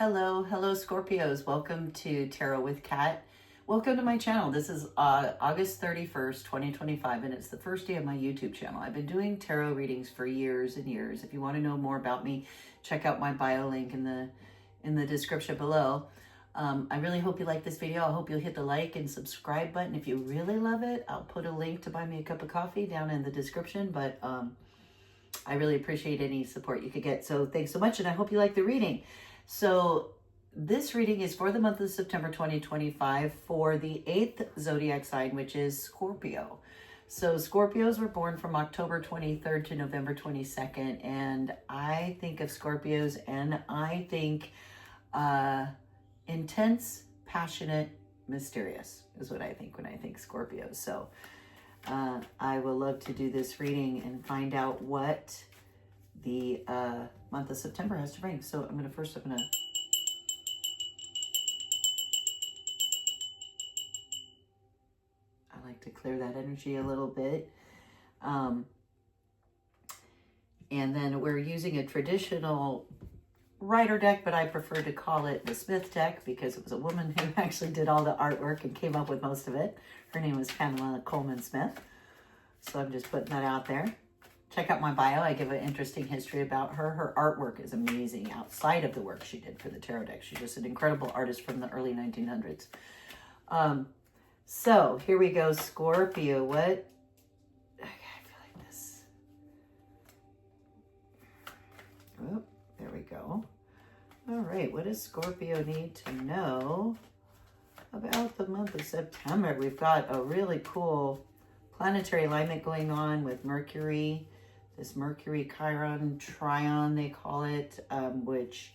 Hello, Scorpios. Welcome to Tarot with Kat. Welcome to my channel. This is August 31st, 2025, and it's the first day of my YouTube channel. I've been doing tarot readings for years and years. If you want to know more about me, check out my bio link in the description below. I really hope you like this video. I hope you'll hit the like and subscribe button. If you really love it, I'll put a link to buy me a cup of coffee down in the description, but I really appreciate any support you could get. So thanks so much, and I hope you like the reading. So this reading is for the month of September 2025 for the 8th zodiac sign, which is Scorpio. So Scorpios were born from October 23rd to November 22nd. And I think of Scorpios and I think intense, passionate, mysterious is what I think when I think Scorpios. So I will love to do this reading and find out what the month of September has to bring. So I'm going to I like to clear that energy a little bit. And then we're using a traditional writer deck, but I prefer to call it the Smith deck because it was a woman who actually did all the artwork and came up with most of it. Her name was Pamela Coleman Smith. So I'm just putting that out there. Check out my bio. I give an interesting history about her. Her artwork is amazing outside of the work she did for the tarot deck. She's just an incredible artist from the early 1900s. So here we go, Scorpio. What? Okay, I feel like this. Oh, there we go. All right, what does Scorpio need to know about the month of September? We've got a really cool planetary alignment going on with Mercury. This Mercury Chiron Trine, they call it, which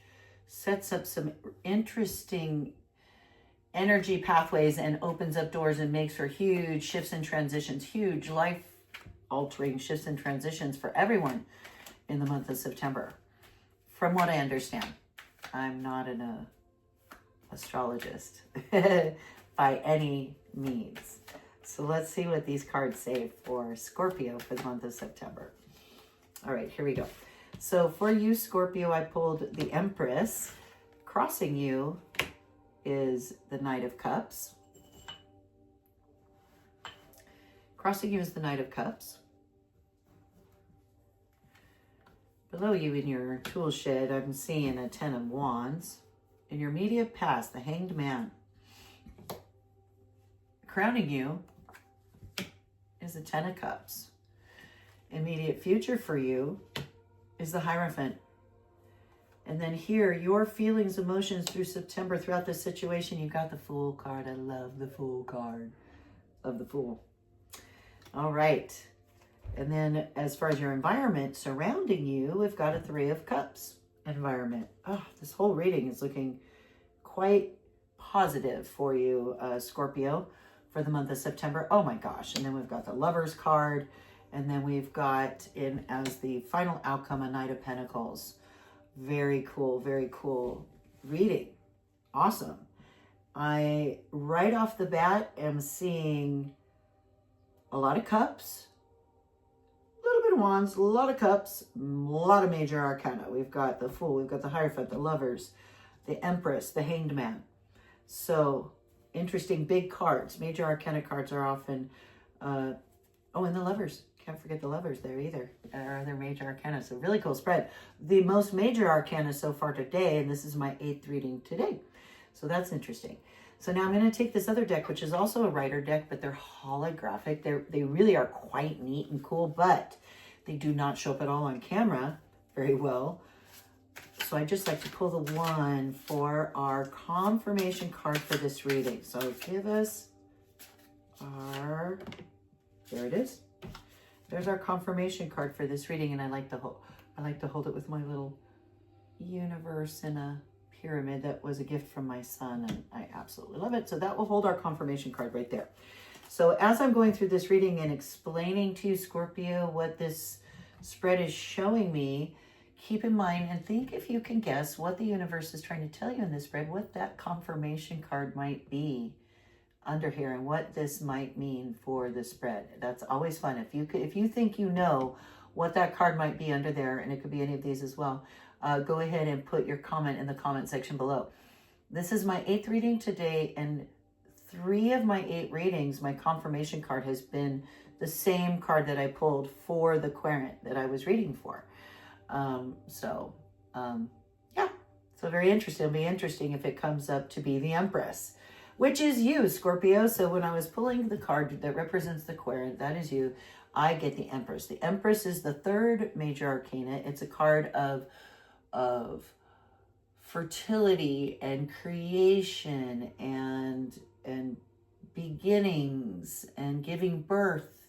sets up some interesting energy pathways and opens up doors and makes for huge shifts and transitions, huge life-altering shifts and transitions for everyone in the month of September. From what I understand, I'm not an astrologist by any means. So let's see what these cards say for Scorpio for the month of September. All right, here we go. So for you, Scorpio, I pulled the Empress. Crossing you is the Knight of Cups. Crossing you is the Knight of Cups. Below you in your tool shed, I'm seeing a Ten of Wands. In your immediate past, the Hanged Man. Crowning you is the Ten of Cups. Immediate future for you is the Hierophant. And then here, your feelings, emotions through September, throughout this situation, you've got the Fool card. I love the Fool card. Love the Fool. All right. And then as far as your environment surrounding you, we've got a Three of Cups environment. Oh, this whole reading is looking quite positive for you, Scorpio, for the month of September. Oh my gosh. And then we've got the Lovers card. And then we've got in as the final outcome, a Knight of Pentacles. Very cool reading. Awesome. I, right off the bat, am seeing a lot of cups, a little bit of wands, a lot of cups, a lot of major arcana. We've got the Fool, we've got the Hierophant, the Lovers, the Empress, the Hanged Man. So interesting big cards. Major arcana cards are often, oh, and the Lovers. Can't forget the Lovers there either. Are their major arcana. So really cool spread. The most major arcana so far today, and this is my 8th reading today. So that's interesting. So now I'm going to take this other deck, which is also a writer deck, but they're holographic. They really are quite neat and cool, but they do not show up at all on camera very well. So I just like to pull the one for our confirmation card for this reading. So give us our, there it is. There's our confirmation card for this reading, and I like to hold it with my little universe in a pyramid that was a gift from my son, and I absolutely love it. So that will hold our confirmation card right there. So as I'm going through this reading and explaining to you, Scorpio, what this spread is showing me, keep in mind and think if you can guess what the universe is trying to tell you in this spread, what that confirmation card might be under here and what this might mean for the spread. That's always fun. If you think you know what that card might be under there, and it could be any of these as well, go ahead and put your comment in the comment section below. This is my 8th reading today, and 3 of my 8 readings, my confirmation card has been the same card that I pulled for the querent that I was reading for. Yeah, so very interesting. It'll be interesting if it comes up to be the Empress, which is you, Scorpio. So when I was pulling the card that represents the querent, that is you, I get the Empress. The Empress is the 3rd major arcana. It's a card of fertility and creation and beginnings and giving birth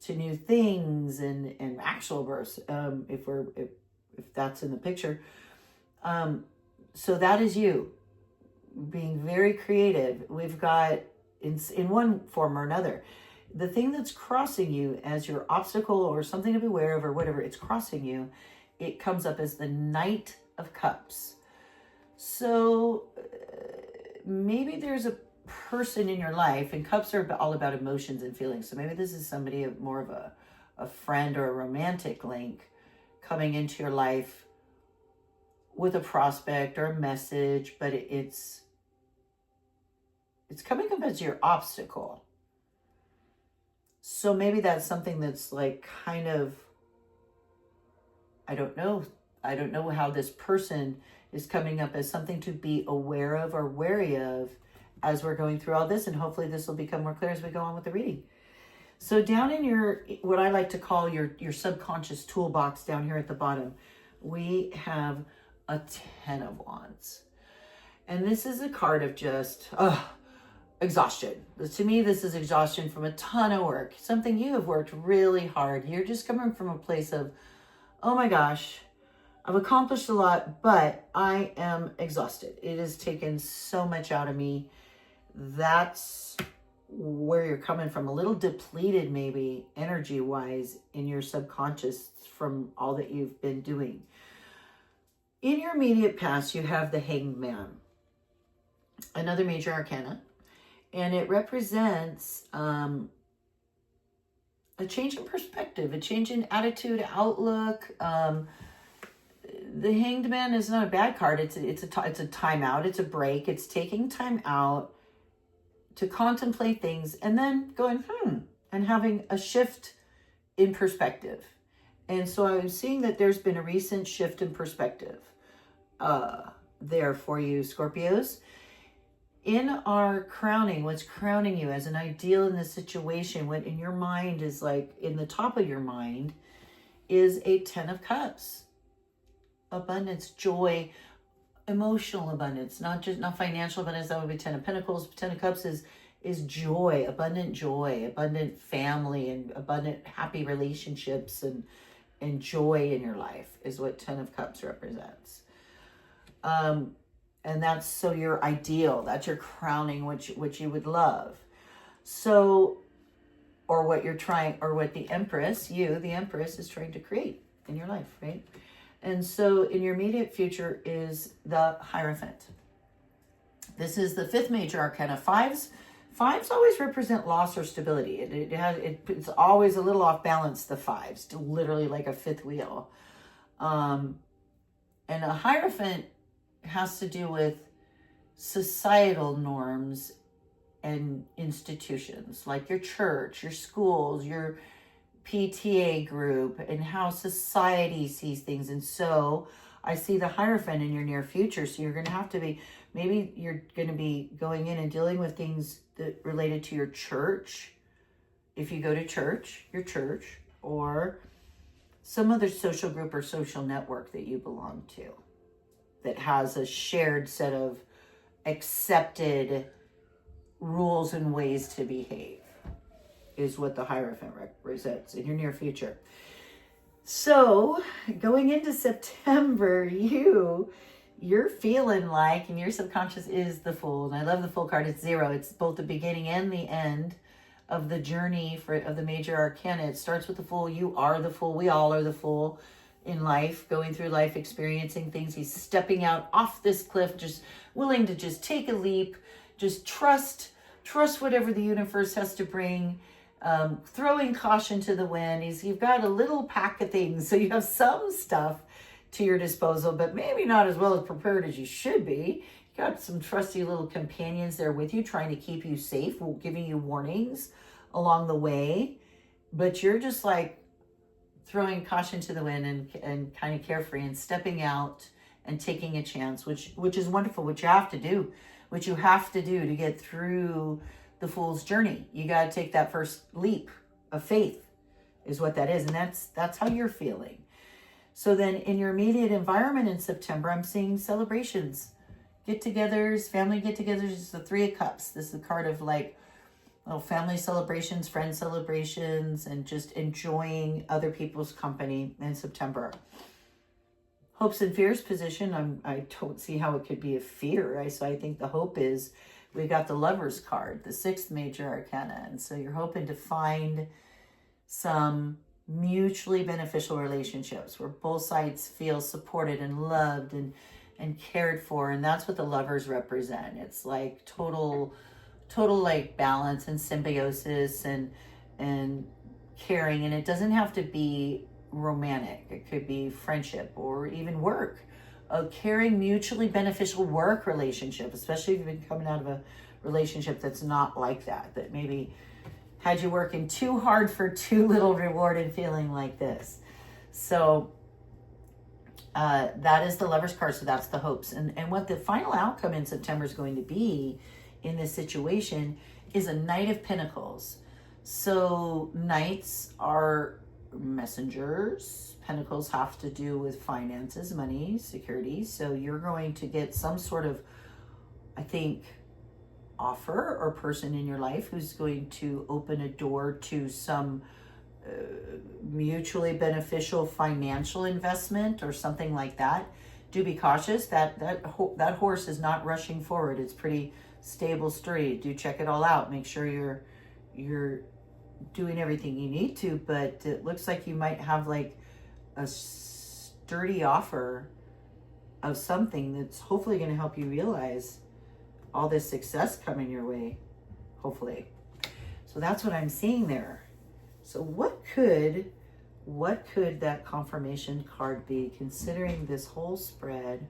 to new things and actual births, if that's in the picture. So that is you being very creative. We've got in one form or another, the thing that's crossing you as your obstacle or something to be aware of or whatever, it's crossing you. It comes up as the Knight of Cups. So maybe there's a person in your life, and cups are all about emotions and feelings. So maybe this is somebody more of a friend or a romantic link coming into your life with a prospect or a message, but it's coming up as your obstacle. So maybe that's something that's like kind of, I don't know how this person is coming up as something to be aware of or wary of as we're going through all this, and hopefully this will become more clear as we go on with the reading. So down in your, what I like to call your subconscious toolbox down here at the bottom, we have a 10 of Wands. And this is a card of just, exhaustion. To me, this is exhaustion from a ton of work, something you have worked really hard. You're just coming from a place of, oh my gosh, I've accomplished a lot, but I am exhausted. It has taken so much out of me. That's where you're coming from, a little depleted maybe energy-wise in your subconscious from all that you've been doing. In your immediate past, you have the Hanged Man, another major arcana, and it represents a change in perspective, a change in attitude, outlook. The Hanged Man is not a bad card. It's a timeout. It's a break. It's taking time out to contemplate things and then going, and having a shift in perspective. And so I'm seeing that there's been a recent shift in perspective there for you, Scorpios. In our crowning, what's crowning you as an ideal in this situation, what in your mind is like in the top of your mind is a 10 of Cups. Abundance, joy, emotional abundance, not financial abundance. That would be 10 of Pentacles. 10 of Cups is joy, abundant family, and abundant happy relationships and joy in your life is what 10 of Cups represents. And that's so your ideal, that's your crowning, which you would love. So, or what you're trying, or what the Empress, the Empress is trying to create in your life, right? And so in your immediate future is the Hierophant. This is the 5th major arcana. Fives always represent loss or stability. It's always a little off balance, the 5s, literally like a 5th wheel. And a Hierophant has to do with societal norms and institutions, like your church, your schools, your PTA group, and how society sees things. And so I see the Hierophant in your near future. So you're going to have to be, maybe you're going to be going in and dealing with things that related to your church. If you go to church, your church, or some other social group or social network that you belong to that has a shared set of accepted rules and ways to behave, is what the Hierophant represents in your near future. So going into September, you're feeling like, and your subconscious is the Fool. And I love the Fool card. It's 0. It's both the beginning and the end of the journey of the major arcana. It starts with the Fool. You are the Fool. We all are the Fool in life, going through life, experiencing things. He's stepping out off this cliff, just willing to just take a leap, just trust whatever the universe has to bring. throwing caution to the wind. You've got a little pack of things, so you have some stuff to your disposal, but maybe not as well as prepared as you should be. You got some trusty little companions there with you, trying to keep you safe, giving you warnings along the way, but you're just like throwing caution to the wind and kind of carefree and stepping out and taking a chance, which is wonderful, what you have to do to get through the fool's journey. You got to take that first leap of faith, is what that is. And that's how you're feeling. So then in your immediate environment in September, I'm seeing celebrations, get-togethers, family get-togethers. It's the Three of Cups. This is the card of like little family celebrations, friend celebrations, and just enjoying other people's company in September. Hopes and fears position, I don't see how it could be a fear. So I think the hope is, we got the Lover's card, the 6th major arcana. And so you're hoping to find some mutually beneficial relationships where both sides feel supported and loved and cared for. And that's what the Lovers represent. It's like total like balance and symbiosis and caring. And it doesn't have to be romantic. It could be friendship or even work. A caring, mutually beneficial work relationship, especially if you've been coming out of a relationship that's not like that maybe had you working too hard for too little reward and feeling like this. So that is the Lover's card. So that's the hopes. And what the final outcome in September is going to be in this situation is a Knight of Pentacles. So knights are messengers. Pentacles have to do with finances, money, security. So you're going to get some sort of, I think, offer or person in your life who's going to open a door to some mutually beneficial financial investment or something like that. Do be cautious. That horse is not rushing forward. It's pretty stable, sturdy. Do check it all out. Make sure you're doing everything you need to, but it looks like you might have like a sturdy offer of something that's hopefully going to help you realize all this success coming your way, hopefully. So that's what I'm seeing there. So what could that confirmation card be, considering this whole spread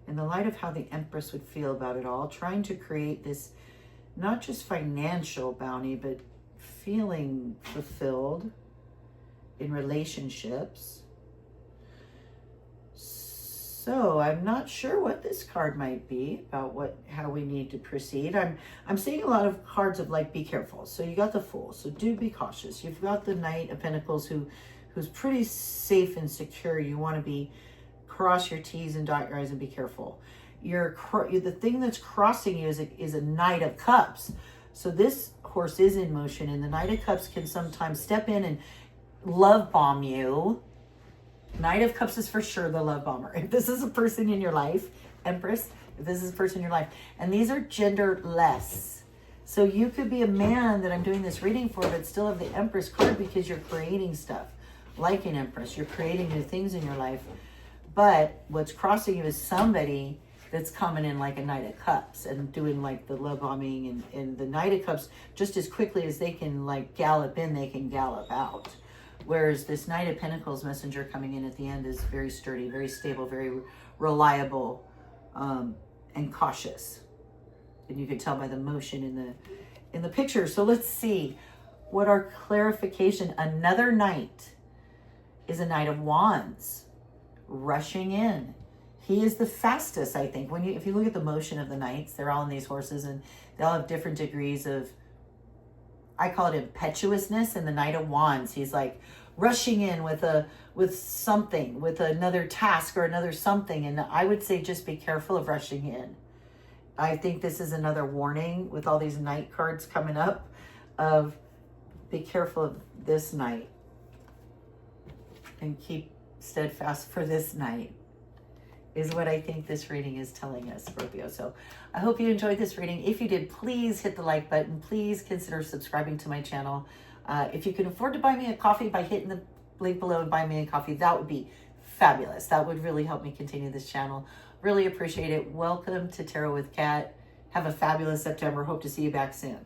in the light of how the Empress would feel about it all, trying to create this not just financial bounty, but feeling fulfilled in relationships. So I'm not sure what this card might be about how we need to proceed. I'm seeing a lot of cards of like, be careful. So you got the Fool, so do be cautious. You've got the Knight of Pentacles who's pretty safe and secure. You want to be cross your T's and dot your I's and be careful. The thing that's crossing you is a Knight of Cups. So this horse is in motion, and the Knight of Cups can sometimes step in and love bomb you. Knight of Cups is for sure the love bomber. If this is a person in your life, Empress, if this is a person in your life, and these are genderless. So you could be a man that I'm doing this reading for, but still have the Empress card because you're creating stuff like an Empress. You're creating new things in your life. But what's crossing you is somebody that's coming in like a Knight of Cups and doing like the love bombing, and the Knight of Cups, just as quickly as they can like gallop in, they can gallop out. Whereas this Knight of Pentacles messenger coming in at the end is very sturdy, very stable, very reliable, and cautious. And you can tell by the motion in the picture. So let's see what our clarification. Another Knight is a Knight of Wands rushing in. He is the fastest, I think. If you look at the motion of the knights, they're all on these horses and they all have different degrees of, I call it impetuousness. And the Knight of Wands, he's like rushing in with something, with another task or another something. And I would say just be careful of rushing in. I think this is another warning with all these Knight cards coming up of be careful of this Knight and keep steadfast for this Knight, is what I think this reading is telling us, Scorpio. So I hope you enjoyed this reading. If you did, please hit the like button. Please consider subscribing to my channel. If you can afford to buy me a coffee by hitting the link below and buy me a coffee, that would be fabulous. That would really help me continue this channel. Really appreciate it. Welcome to Tarot with Kat. Have a fabulous September. Hope to see you back soon.